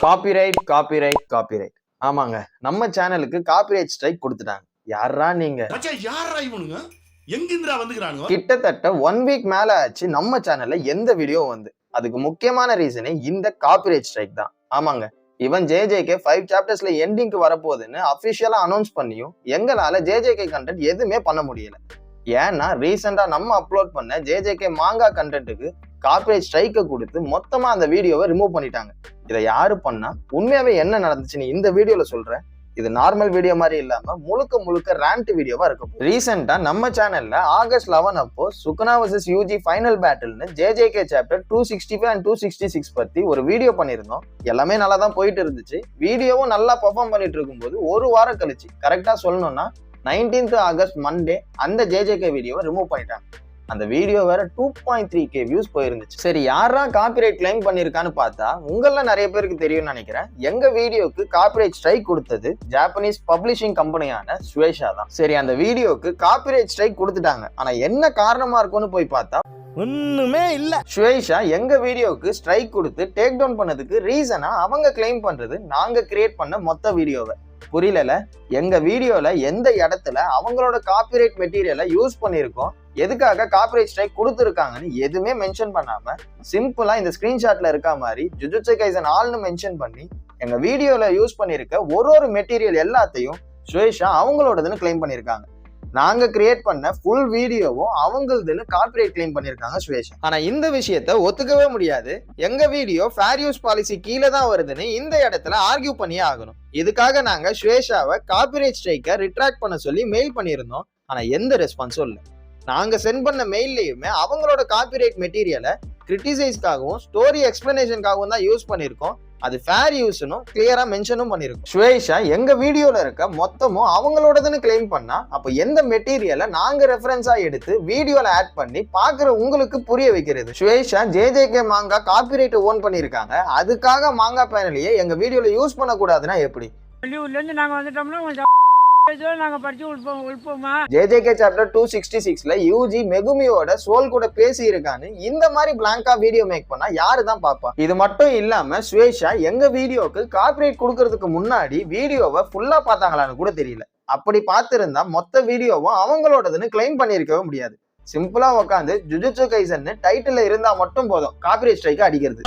Copyright. ஆமாங்க, நம்ம சேனலுக்கு காப்பிரைட் ஸ்ட்ரைக் கொடுத்துட்டாங்க. யாரா நீங்க? கிட்டத்தட்ட 1 வீக் மேல ஆச்சு நம்ம சேனல்ல எந்த வீடியோ வந்து. அதுக்கு முக்கியமான ரீசனே இந்த காப்பிரைட் ஸ்ட்ரைக் தான். ஆமாங்க, இவன் JJK 5 சாப்டர்ஸ்ல எண்டிங்க்கு வரப்போகுதுன்னு அபிஷியலா அனௌன்ஸ் பண்ணியும் எங்களால JJK கண்டென்ட் எதுவுமே பண்ண முடியல. ஏன்னா ரீசெண்டா நம்ம அப்லோட் பண்ண JJK மாங்கா கண்டென்ட்டுக்கு காப்பிரைட் ஸ்ட்ரைக்கை கொடுத்து மொத்தமா அந்த வீடியோவை ரிமூவ் பண்ணிட்டாங்க. இதை யாரு பண்ணா, உண்மையாவே என்ன நடந்துச்சுன்னு இந்த வீடியோல சொல்றேன். இது நார்மல் வீடியோ மாதிரி இல்லாம முழுக்க ரேண்ட் வீடியோவா இருக்கும். ரீசெண்டா நம்ம சேனல்ல ஆகஸ்ட் 11 அப்போ சுகுணா vs UG ஃபைனல் பேட்டில்னு JJK சாப்டர் 265 and 266 பத்தி ஒரு வீடியோ பண்ணியிருந்தோம். எல்லாமே நல்லா தான் போயிட்டு இருந்துச்சு. வீடியோவும் நல்லா பெர்ஃபார்ம் பண்ணிட்டு இருக்கும்போது ஒரு வாரம் கழிச்சு, கரெக்டா சொல்லணும்னா 19th ஆகஸ்ட் மண்டே அந்த JJK வீடியோவை ரிமூவ் பண்ணிட்டாங்க. அந்த வீடியோ வேற 2.3k வியூஸ் போயிருந்துச்சு. சரி, யாரா காப்பிரைட் கிளைம் பண்ணிருக்கான்னு பார்த்தா உங்கள நிறைய பேருக்கு தெரியும்னு நினைக்கிறேன். எங்க வீடியோக்கு காப்பிரைட் ஸ்ட்ரைக் கொடுத்தது ஜாப்பனீஸ் பப்ளிஷிங் கம்பெனியான ஸ்வேஷா தான். சரி, அந்த வீடியோக்கு காப்பிரைட் ஸ்ட்ரைக் கொடுத்துட்டாங்க. ஆனா என்ன காரணமா இருக்கும்னு போய் பார்த்தா ஒண்ணுமே இல்ல. ஸ்வேஷா எங்க வீடியோக்கு ஸ்ட்ரைக் கொடுத்து டேக் டவுன் பண்ணதுக்கு ரீசனா அவங்க கிளைம் பண்றது நாங்க கிரியேட் பண்ண மொத்த வீடியோவை. புரியல, எங்க வீடியோல எந்த இடத்துல அவங்களோட காப்பிரைட் மெட்டீரியலை யூஸ் பண்ணிருக்கோம், எதுக்காக காப்பிரைட் ஸ்ட்ரைக் கொடுத்துருக்காங்கன்னு எதுவுமே மென்ஷன் பண்ணாம சிம்பிளா இந்த ஸ்கிரீன்ஷாட்ல இருக்க மாதிரி ஜுஜுட்சு கைசன் ஆல்னு மென்ஷன் பண்ணி எங்க வீடியோல யூஸ் பண்ணிருக்க ஒரு மெட்டீரியல் எல்லாத்தையும் ஸ்வேஷா அவங்களோடதுன்னு கிளைம் பண்ணிருக்காங்க. நாங்க கிரியேட் பண்ண ஃபுல் வீடியோவும் அவங்களதுன்னு காப்பிரைட் கிளைம் பண்ணிருக்காங்க ஸ்வேஷா. ஆனா இந்த விஷயத்த ஒத்துக்கவே முடியாது. எங்க வீடியோ ஃபேர் யூஸ் பாலிசி கீழே தான் வருதுன்னு இந்த இடத்துல ஆர்கியூ பண்ணியே ஆகணும். இதுக்காக நாங்க ஸ்வேஷாவை காப்பிரைட் ஸ்ட்ரைக்கை ரிட்ராக்ட் பண்ண சொல்லி மெயில் பண்ணியிருந்தோம். ஆனா எந்த ரெஸ்பான்ஸும் இல்லை. நாங்க சென்ட் பண்ண மெயில்லையுமே அவங்களோட காப்பிரைட் மெட்டீரியலை கிரிட்டிசைஸ்க்காகவும் ஸ்டோரி எக்ஸ்பிளனேஷனுக்காகவும் தான் யூஸ் பண்ணியிருக்கோம். அது ஃபேர் யூஸ்னு கிளியரா மென்ஷனும் பண்ணிருக்கும். ஸ்வேஷா எங்க வீடியோல இருக்க மொத்தமும் அவங்களோடதுன்னு கிளைம் பண்ணா அப்ப எந்த மெட்டீரியலை நாங்க ரெஃபரன்ஸா எடுத்து வீடியோல ஆட் பண்ணி பாக்குற உங்களுக்கு புரிய வைக்கிறது. ஸ்வேஷா JJK மாங்கா காப்பிரைட் ஓன் பண்ணிருக்காங்க. அதுக்காக மாங்கா பேனலையே எங்க வீடியோல யூஸ் பண்ண கூடாதுன்னா எப்படி? JJK சாப்டர் 266ல UG மெகுமியோட சோல் கூட பேசி இருக்கான்னு இந்த மாதிரி பிளாங்கா வீடியோ மேக் பண்ணா யாரு தான் பாப்பா? இது மட்டும் இல்லாம ஸ்வேஷா எங்க வீடியோக்கு காப்பிரைட் கொடுக்கறதுக்கு முன்னாடி வீடியோவை ஃபுல்லா பார்த்தாங்களான்னு கூட தெரியல. அப்படி பார்த்திருந்தா மொத்த வீடியோவும் அவங்களோடதுன்னு கிளைம் பண்ணிருக்கவே முடியாது. சிம்பிளா உட்காந்து ஜுஜுட்சு கைசன் டைட்டில் இருந்தா மட்டும் போதும் காப்பிரைட் ஸ்ட்ரைக் அடிக்கிறது.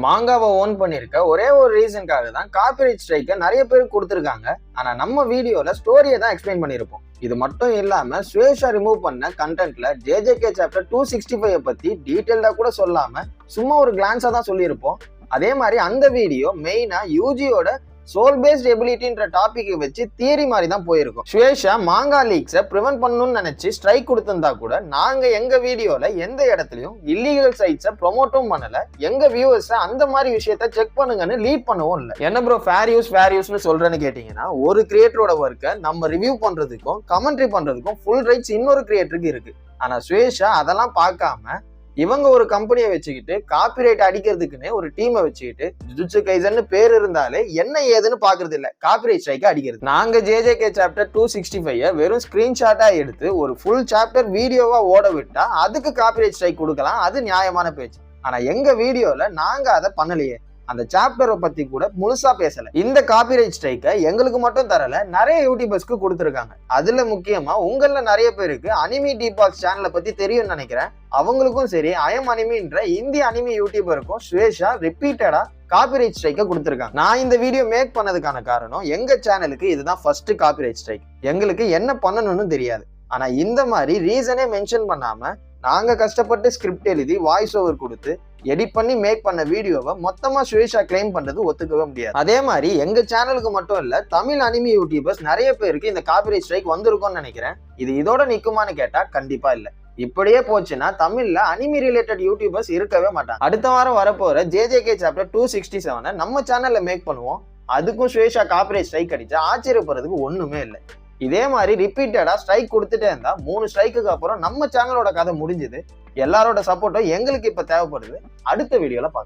மாங்காவை ஓன் பண்ணிருக்க ஒரே ஒரு ரீசனுக்காக தான் காப்பிரைட் ஸ்ட்ரைக்கை நிறைய பேருக்கு கொடுத்துருக்காங்க. ஆனா நம்ம வீடியோல ஸ்டோரியை தான் எக்ஸ்பிளைன் பண்ணிருப்போம். இது மட்டும் இல்லாம ஸ்வேஷா ரிமூவ் பண்ண கண்டென்ட்ல JJK சாப்டர் 265 பத்தி டீடைல்டா கூட சொல்லாம சும்மா ஒரு கிளான்ஸா தான் சொல்லியிருப்போம். அதே மாதிரி அந்த வீடியோ மெயினா UGயோட சோல் பேஸ்ட் எபிலிட்டின்ற டாபிக்கை வச்சு தியரி மாதிரி தான் போயிருக்கும். ஸ்வேஷா மாங்கா லீக்ஸை ப்ரிவென்ட் பண்ணணும்னு நினைச்சு ஸ்ட்ரைக் கொடுத்திருந்தா கூட நாங்க எங்க வீடியோல எந்த இடத்துலயும் இல்லீகல் சைட்ஸை ப்ரொமோட்டும் பண்ணல. எங்க வியூவர்ஸை அந்த மாதிரி விஷயத்த செக் பண்ணுங்கன்னு லீட் பண்ணவும் இல்லை. என்ன ப்ரோ ஃபேர் யூஸ்னு சொல்றேன்னு கேட்டீங்கன்னா, ஒரு கிரியேட்டரோட ஒர்க்கை நம்ம ரிவ்யூ பண்றதுக்கும் கமெண்ட்ரி பண்றதுக்கும் ஃபுல் ரைட்ஸ் இன்னொரு கிரியேட்டருக்கு இருக்கு. ஆனா ஸ்வேஷா அதெல்லாம் பார்க்காம இவங்க ஒரு கம்பெனியை வச்சுக்கிட்டு காப்பிரைட் அடிக்கிறதுக்குன்னு ஒரு டீமை வச்சுக்கிட்டு ஜுஜுட்சு கைசன் பேர் இருந்தாலே என்ன ஏதுன்னு பாக்குறது இல்ல, காப்பிரைட் ஸ்ட்ரைக்கை அடிக்கிறது. நாங்க JJK சாப்டர் 265 வெறும் ஸ்கிரீன்ஷாட்டா எடுத்து ஒரு ஃபுல் சாப்டர் வீடியோவா ஓட விட்டா அதுக்கு காப்பிரைட் ஸ்ட்ரைக் கொடுக்கலாம், அது நியாயமான பேச்சு. ஆனா எங்க வீடியோல நாங்க அதை பண்ணலையே, அந்த சாப்டரை பத்தி கூட முழுசா பேசல. இந்த காப்பிரைட் ஸ்ட்ரைக்கை எங்களுக்கு மட்டும் தரல, நிறைய யூடியூபர்ஸ்க்கு கொடுத்துருக்காங்க. அதுல முக்கியமா உங்கள நிறைய பேருக்கு அனிமி டீபாக்ஸ் சேனலை பத்தி தெரியும்னு நினைக்கிறேன். அவங்களுக்கும் சரி ஐஎம் அனிமின்ற இந்திய அனிமி யூடியூபருக்கும் ஸ்வேஷா ரிப்பீட்டடா காப்பிரைட் ஸ்ட்ரைக்கை கொடுத்துருக்காங்க. நான் இந்த வீடியோ மேக் பண்ணதுக்கான காரணம் எங்க சேனலுக்கு இதுதான் ஃபர்ஸ்ட் காப்பிரைட் ஸ்ட்ரைக். எங்களுக்கு என்ன பண்ணணும்னு தெரியாது. ஆனா இந்த மாதிரி ரீசனே மென்ஷன் பண்ணாம நாங்க கஷ்டப்பட்டு ஸ்கிரிப்ட் எழுதி வாய்ஸ் ஓவர் கொடுத்து எடிட் பண்ணி மேக் பண்ண வீடியோவை மொத்தமா ஸ்வேஷா கிளைம் பண்றது ஒத்துக்கவே முடியாது. அதே மாதிரி எங்க சேனலுக்கு மட்டும் இல்ல, தமிழ் அனிமி யூடியூபர்ஸ் நிறைய பேருக்கு இந்த காப்பிரைட் ஸ்ட்ரைக் வந்திருக்கும்னு நினைக்கிறேன். இது இதோட நிக்குமான்னு கேட்டா கண்டிப்பா இல்ல. இப்படியே போச்சுன்னா தமிழ்ல அனிமி ரிலேட்டட் யூடியூபர்ஸ் இருக்கவே மாட்டாங்க. அடுத்த வாரம் வரப்போற JJK சாப்டர் 267 நம்ம சேனல்ல மேக் பண்ணுவோம். அதுக்கும் ஸ்வேஷா காப்பிரைட் ஸ்ட்ரைக் அடிச்சா ஆச்சரியப்படுறதுக்கு ஒண்ணுமே இல்லை. இதே மாதிரி ரிப்பீட்டடா ஸ்ட்ரைக் கொடுத்துட்டே இருந்தா 3 ஸ்ட்ரைக்குக்கு அப்புறம் நம்ம சேனலோட கதை முடிஞ்சுது. எல்லாரோட சப்போர்ட்டும் எங்களுக்கு இப்ப தேவைப்படுது. அடுத்த வீடியோல பார்க்கலாம்.